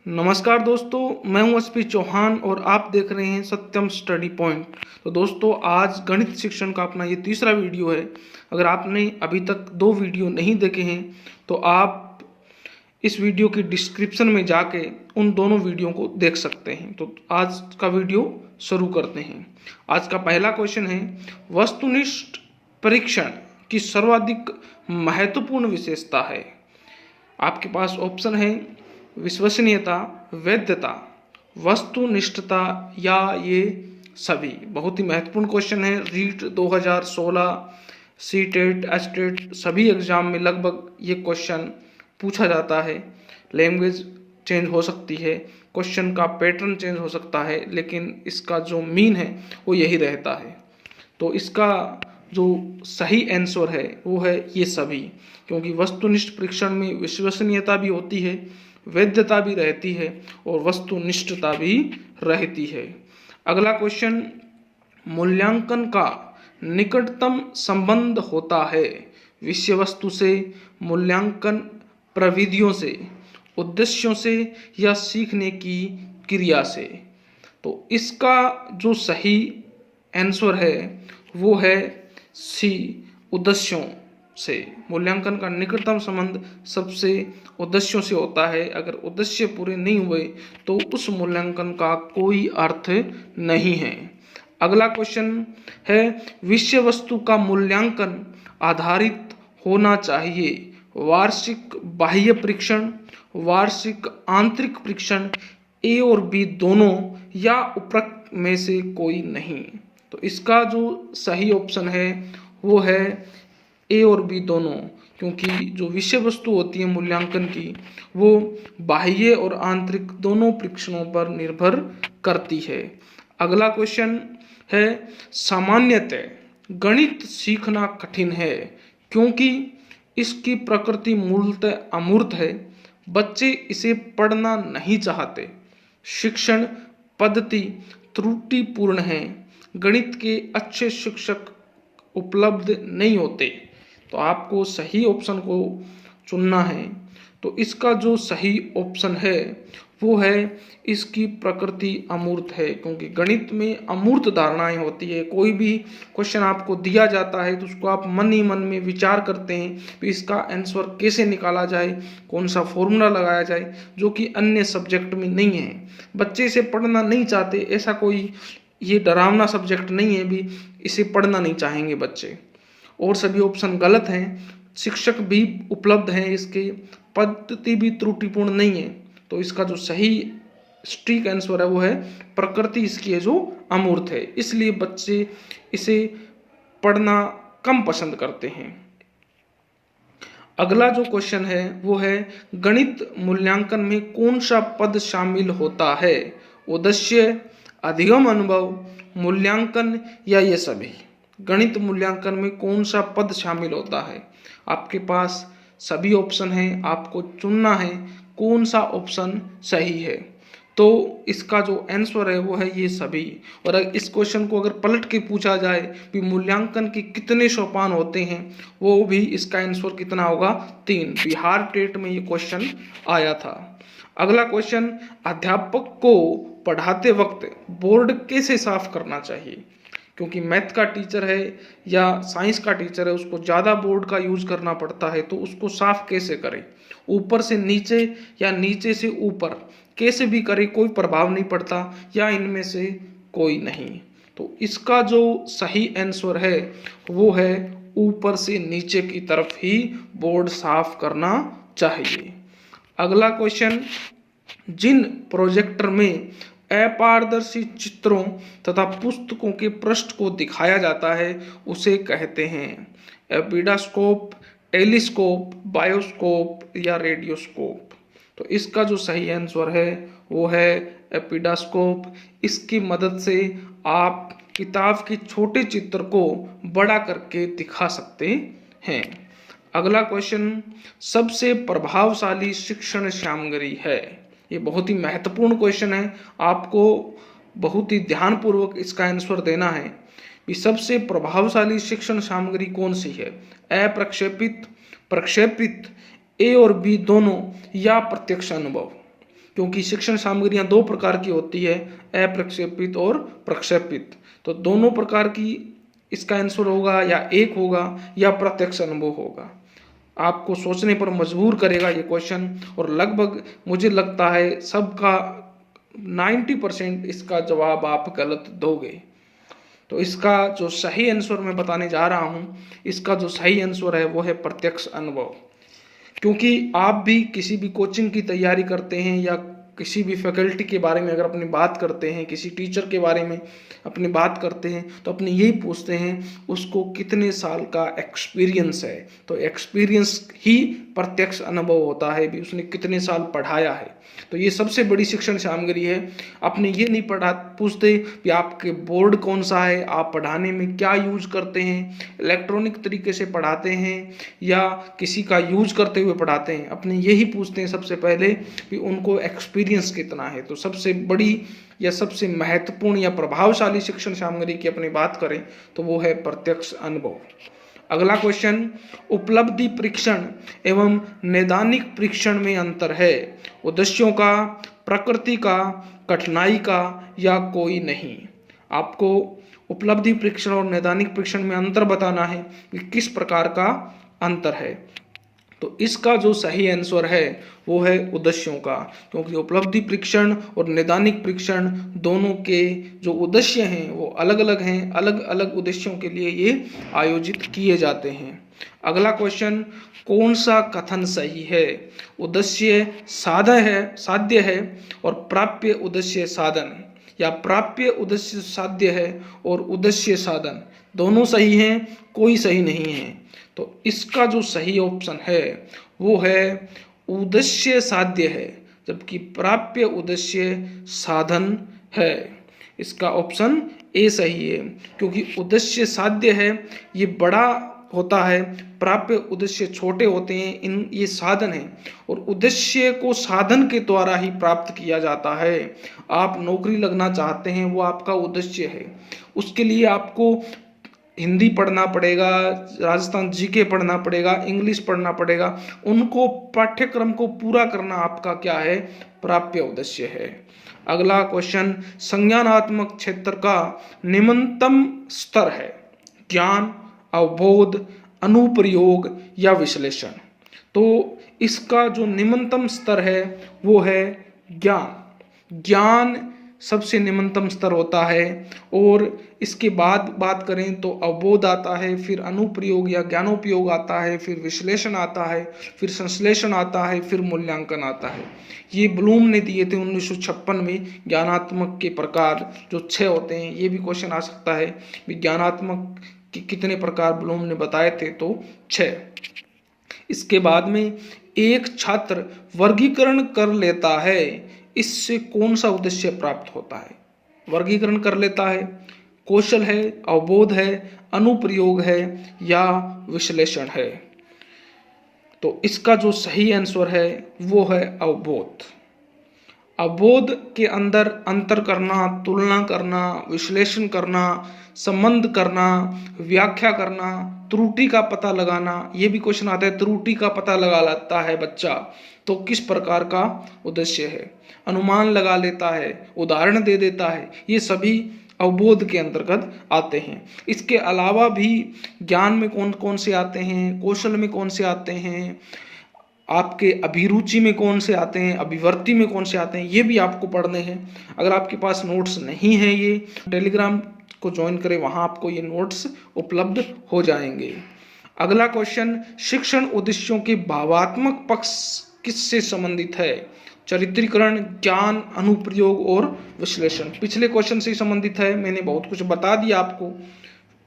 नमस्कार दोस्तों, मैं हूं एसपी चौहान और आप देख रहे हैं सत्यम स्टडी पॉइंट। तो दोस्तों, आज गणित शिक्षण का अपना ये तीसरा वीडियो है। अगर आपने अभी तक 2 वीडियो नहीं देखे हैं तो आप इस वीडियो की डिस्क्रिप्शन में जाके उन दोनों वीडियो को देख सकते हैं। तो आज का वीडियो शुरू करते हैं। आज का पहला क्वेश्चन है, वस्तुनिष्ठ परीक्षण की सर्वाधिक महत्वपूर्ण विशेषता है। आपके पास ऑप्शन है विश्वसनीयता, वैधता, वस्तुनिष्ठता या ये सभी। बहुत ही महत्वपूर्ण क्वेश्चन है। रीट 2016, सीटेट, एस्टेट सभी एग्जाम में लगभग ये क्वेश्चन पूछा जाता है। लैंग्वेज चेंज हो सकती है, क्वेश्चन का पैटर्न चेंज हो सकता है, लेकिन इसका जो मीन है वो यही रहता है। तो इसका जो सही आंसर है वो है ये सभी, क्योंकि वस्तुनिष्ठ परीक्षण में विश्वसनीयता भी होती है, वैधता भी रहती है और वस्तुनिष्ठता भी रहती है। अगला क्वेश्चन, मूल्यांकन का निकटतम संबंध होता है विषय वस्तु से, मूल्यांकन प्रविधियों से, उद्देश्यों से या सीखने की क्रिया से। तो इसका जो सही आंसर है वो है सी, उद्देश्यों से। मूल्यांकन का निकटतम संबंध सबसे उद्देश्यों से होता है। अगर उद्देश्य पूरे नहीं हुए तो उस मूल्यांकन का कोई अर्थ नहीं है। अगला क्वेश्चन है, विषय वस्तु का मूल्यांकन आधारित होना चाहिए वार्षिक बाह्य परीक्षण, वार्षिक आंतरिक परीक्षण, ए और बी दोनों या उपरोक्त में से कोई नहीं। तो इसका जो सही ऑप्शन है वो है ए और बी दोनों, क्योंकि जो विषय वस्तु होती है मूल्यांकन की वो बाह्य और आंतरिक दोनों परीक्षणों पर निर्भर करती है। अगला क्वेश्चन है, सामान्यतः गणित सीखना कठिन है क्योंकि इसकी प्रकृति मूलतः अमूर्त है, बच्चे इसे पढ़ना नहीं चाहते, शिक्षण पद्धति त्रुटिपूर्ण है, गणित के अच्छे शिक्षक उपलब्ध नहीं होते। तो आपको सही ऑप्शन को चुनना है। तो इसका जो सही ऑप्शन है वो है इसकी प्रकृति अमूर्त है, क्योंकि गणित में अमूर्त धारणाएं होती है। कोई भी क्वेश्चन आपको दिया जाता है तो उसको आप मन ही मन में विचार करते हैं कि इसका आंसर कैसे निकाला जाए, कौन सा फॉर्मूला लगाया जाए, जो कि अन्य सब्जेक्ट में नहीं है। बच्चे इसे पढ़ना नहीं चाहते, ऐसा कोई ये डरावना सब्जेक्ट नहीं है भी इसे पढ़ना नहीं चाहेंगे बच्चे। और सभी ऑप्शन गलत हैं। शिक्षक भी उपलब्ध हैं, इसके पद्धति भी त्रुटिपूर्ण नहीं है। तो इसका जो सही स्ट्रीक आंसर है वो है प्रकृति इसकी है जो अमूर्त है, इसलिए बच्चे इसे पढ़ना कम पसंद करते हैं। अगला जो क्वेश्चन है वो है, गणित मूल्यांकन में कौन सा पद शामिल होता है, उद्देश्य, अधिगम अनुभव, मूल्यांकन या ये सभी। गणित मूल्यांकन में कौन सा पद शामिल होता है। आपके पास सभी ऑप्शन हैं, आपको चुनना है कौन सा ऑप्शन सही है। तो इसका जो आंसर है वो है ये सभी। और इस क्वेश्चन को अगर पलट के पूछा जाए कि मूल्यांकन के कितने सोपान होते हैं, वो भी इसका आंसर कितना होगा, 3। बिहार टेट में ये क्वेश्चन आया था। अगला क्वेश्चन, अध्यापक को पढ़ाते वक्त बोर्ड कैसे साफ करना चाहिए। क्योंकि मैथ का टीचर है या साइंस का टीचर है, उसको ज़्यादा बोर्ड का यूज़ करना पड़ता है, तो उसको साफ कैसे करें। ऊपर से नीचे या नीचे से ऊपर, कैसे भी करे कोई प्रभाव नहीं पड़ता, या इनमें से कोई नहीं। तो इसका जो सही आंसर है वो है ऊपर से नीचे की तरफ ही बोर्ड साफ करना चाहिए। अगला क्वेश्चन, जिन प्रोजेक्टर में अपारदर्शी चित्रों तथा पुस्तकों के पृष्ठ को दिखाया जाता है उसे कहते हैं एपिडास्कोप, टेलीस्कोप, बायोस्कोप या रेडियोस्कोप। तो इसका जो सही आंसर है वो है एपिडास्कोप। इसकी मदद से आप किताब के छोटे चित्र को बड़ा करके दिखा सकते हैं। अगला क्वेश्चन, सबसे प्रभावशाली शिक्षण सामग्री है। ये बहुत ही महत्वपूर्ण क्वेश्चन है, आपको बहुत ही ध्यानपूर्वक इसका आंसर देना है कि सबसे प्रभावशाली शिक्षण सामग्री कौन सी है। अप्रक्षेपित, प्रक्षेपित, ए और बी दोनों या प्रत्यक्ष अनुभव। क्योंकि शिक्षण सामग्रियां दो प्रकार की होती है, अप्रक्षेपित और प्रक्षेपित। तो दोनों प्रकार की इसका आंसर होगा, या एक होगा या प्रत्यक्ष अनुभव होगा। आपको सोचने पर मजबूर करेगा ये क्वेश्चन, और लगभग मुझे लगता है सबका 90% इसका जवाब आप गलत दोगे। तो इसका जो सही आंसर मैं बताने जा रहा हूँ, इसका जो सही आंसर है वो है प्रत्यक्ष अनुभव। क्योंकि आप भी किसी भी कोचिंग की तैयारी करते हैं या किसी भी फैकल्टी के बारे में अगर अपनी बात करते हैं, किसी टीचर के बारे में अपनी बात करते हैं, तो अपने यही पूछते हैं उसको कितने साल का एक्सपीरियंस है। तो एक्सपीरियंस ही प्रत्यक्ष अनुभव होता है भी, उसने कितने साल पढ़ाया है। तो ये सबसे बड़ी शिक्षण सामग्री है। अपने ये नहीं पूछते कि आपके बोर्ड कौन सा है, आप पढ़ाने में क्या यूज करते हैं, इलेक्ट्रॉनिक तरीके से पढ़ाते हैं या किसी का यूज करते हुए पढ़ाते हैं। अपने यही पूछते हैं सबसे पहले कि उनको एक्सपीरियंस कितना है। तो सबसे बड़ी या सबसे महत्वपूर्ण या प्रभावशाली शिक्षण सामग्री की अपनी बात करें तो वो है प्रत्यक्ष अनुभव। अगला क्वेश्चन, उपलब्धि परीक्षण एवं नैदानिक परीक्षण में अंतर है। उद्देश्यों का, प्रकृति का, कठिनाई का या कोई नहीं। आपको उपलब्धि परीक्षण और नैदानिक परीक्षण में अंतर बताना है कि किस प्रकार का अंतर है। तो इसका जो सही आंसर है वो है उद्देश्यों का, क्योंकि उपलब्धि परीक्षण और नैदानिक परीक्षण दोनों के जो उद्देश्य हैं वो अलग अलग हैं, अलग अलग उद्देश्यों के लिए ये आयोजित किए जाते हैं। अगला क्वेश्चन, कौन सा कथन सही है? उद्देश्य साध्य है और प्राप्य उद्देश्य साधन, या प्राप्य उद्देश्य साध्य है और उद्देश्य साधन, दोनों सही हैं, कोई सही नहीं है। तो इसका जो सही ऑप्शन है वो है उद्देश्य साध्य है, जबकि प्राप्य उद्देश्य साधन है। इसका ऑप्शन ए सही है, क्योंकि उद्देश्य साध्य है ये बड़ा होता है, प्राप्य उद्देश्य छोटे होते हैं। ये साधन है और उद्देश्य को साधन के द्वारा ही प्राप्त किया जाता है। आप नौकरी लगना चाहते हैं, वो आपका उद्देश्य है। उसके लिए आपको हिंदी पढ़ना पड़ेगा, राजस्थान जीके पढ़ना पड़ेगा, इंग्लिश पढ़ना पड़ेगा। उनको पाठ्यक्रम को पूरा करना आपका क्या है? प्राप्य उद्देश्य है। अगला क्वेश्चन, संज्ञानात्मक क्षेत्र का निम्नतम स्तर है। ज्ञान, अवबोध, अनुप्रयोग या विश्लेषण। तो इसका जो निम्नतम स्तर है वो है ज्ञान। ज्ञान सबसे निम्नतम स्तर होता है, और इसके बाद बात करें तो अवबोध आता है, फिर अनुप्रयोग या ज्ञानोपयोग आता है, फिर विश्लेषण आता है, फिर संश्लेषण आता है, फिर मूल्यांकन आता है। ये ब्लूम ने दिए थे 1956 में। ज्ञानात्मक के प्रकार जो 6 होते हैं, ये भी क्वेश्चन आ सकता है कि ज्ञानात्मक के कितने प्रकार ब्लूम ने बताए थे, तो 6। इसके बाद में एक छात्र वर्गीकरण कर लेता है, इससे कौन सा उद्देश्य प्राप्त होता है? वर्गीकरण कर लेता है, कौशल है, अवबोध है, अनुप्रयोग है या विश्लेषण है। तो इसका जो सही आंसर है वो है अवबोध। अवबोध के अंदर अंतर करना, तुलना करना, विश्लेषण करना, संबंध करना, व्याख्या करना, त्रुटि का पता लगाना। ये भी क्वेश्चन आता है, त्रुटि का पता लगा लेता है बच्चा तो किस प्रकार का उद्देश्य है? अनुमान लगा लेता है, उदाहरण दे देता है, ये सभी अवबोध के अंतर्गत आते हैं। इसके अलावा भी ज्ञान में कौन कौन से आते हैं, कौशल में कौन से आते हैं, आपके अभिरुचि में कौन से आते हैं, अभिवर्ती में कौन से आते हैं, ये भी आपको पढ़ने हैं। अगर आपके पास नोट्स नहीं है, ये टेलीग्राम को ज्वाइन करें, वहाँ आपको ये नोट्स उपलब्ध हो जाएंगे। अगला क्वेश्चन, शिक्षण उद्देश्यों के भावात्मक पक्ष किससे संबंधित है? चरित्रीकरण, ज्ञान, अनुप्रयोग और विश्लेषण। पिछले क्वेश्चन से संबंधित है, मैंने बहुत कुछ बता दिया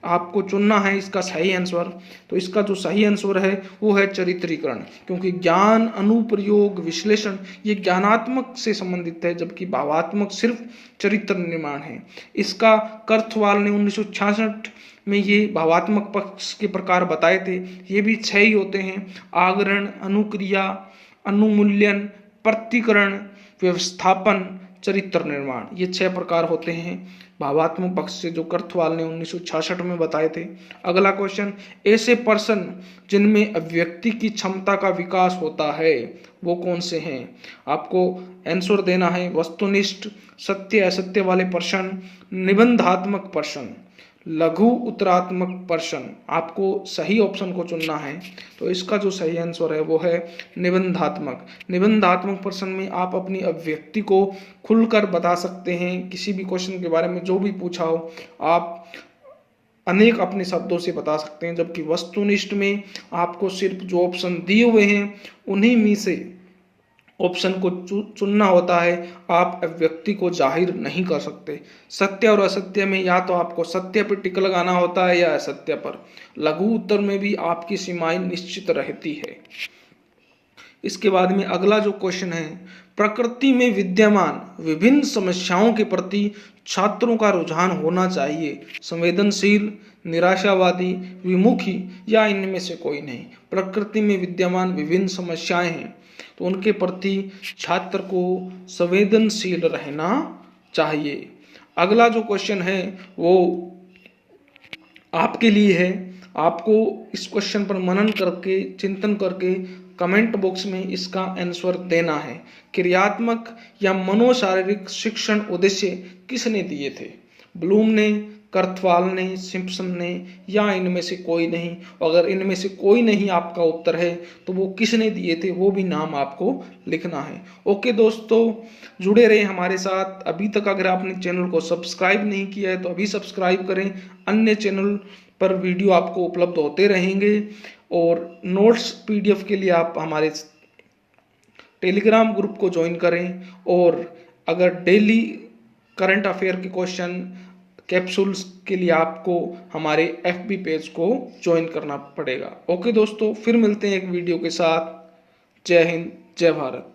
आपको चुनना है इसका सही आंसर। तो इसका जो सही आंसर है वो है चरित्रीकरण, क्योंकि ज्ञान, अनुप्रयोग, विश्लेषण ये ज्ञानात्मक से संबंधित है, जबकि भावात्मक सिर्फ चरित्र निर्माण है। इसका कर्थवाल ने 1966 में ये भावात्मक पक्ष के प्रकार बताए थे। ये भी 6 ही होते हैं: आगरण, अनुक्रिया, अनुमूल्यन, प्रतिकरण, व्यवस्थापन, चरित्र निर्माण। ये 6 प्रकार होते हैं भावात्मक पक्ष से, जो कर्थवाल ने 1966 में बताए थे। अगला क्वेश्चन, ऐसे पर्सन जिनमें अभिव्यक्ति की क्षमता का विकास होता है वो कौन से हैं? आपको आंसर देना है वस्तुनिष्ठ, सत्य असत्य वाले पर्सन, निबंधात्मक पर्सन, लघु उत्तरात्मक पर्सन। आपको सही ऑप्शन को चुनना है। तो इसका जो सही आंसर है वो है निबंधात्मक। निबंधात्मक पर्सन में आप अपनी अभिव्यक्ति को खुलकर बता सकते हैं। किसी भी क्वेश्चन के बारे में जो भी पूछा हो आप अनेक अपने शब्दों से बता सकते हैं। जबकि वस्तुनिष्ठ में आपको सिर्फ जो ऑप्शन दिए हुए हैं उन्हीं में से ऑप्शन को चुनना होता है, आप अभिव्यक्ति को जाहिर नहीं कर सकते। सत्य और असत्य में या तो आपको सत्य पर टिक लगाना होता है या असत्य पर। लघु उत्तर में भी आपकी सीमाएं निश्चित रहती है। इसके बाद में अगला जो क्वेश्चन है, प्रकृति में विद्यमान विभिन्न समस्याओं के प्रति छात्रों का रुझान होना चाहिए, संवेदनशील, निराशावादी, विमुखी या इनमें से कोई नहीं। प्रकृति में विद्यमान विभिन्न समस्याएं हैं तो उनके प्रति छात्र को संवेदनशील रहना चाहिए। अगला जो क्वेश्चन है वो आपके लिए है। आपको इस क्वेश्चन पर मनन करके, चिंतन करके कमेंट बॉक्स में इसका आंसर देना है। क्रियात्मक या मनोशारीरिक शिक्षण उद्देश्य किसने दिए थे? ब्लूम ने, कर्थवाल ने, सिम्पसन ने या इनमें से कोई नहीं? अगर इनमें से कोई नहीं आपका उत्तर है तो वो किसने दिए थे वो भी नाम आपको लिखना है। ओके दोस्तों, जुड़े रहे हमारे साथ। अभी तक अगर आपने चैनल को सब्सक्राइब नहीं किया है तो अभी सब्सक्राइब करें। अन्य चैनल पर वीडियो आपको उपलब्ध होते रहेंगे और नोट्स PDF के लिए आप हमारे टेलीग्राम ग्रुप को ज्वाइन करें। और अगर डेली करंट अफेयर के क्वेश्चन कैप्सूल्स के लिए आपको हमारे FB पेज को ज्वाइन करना पड़ेगा। ओके दोस्तों, फिर मिलते हैं एक वीडियो के साथ। जय हिंद, जय भारत।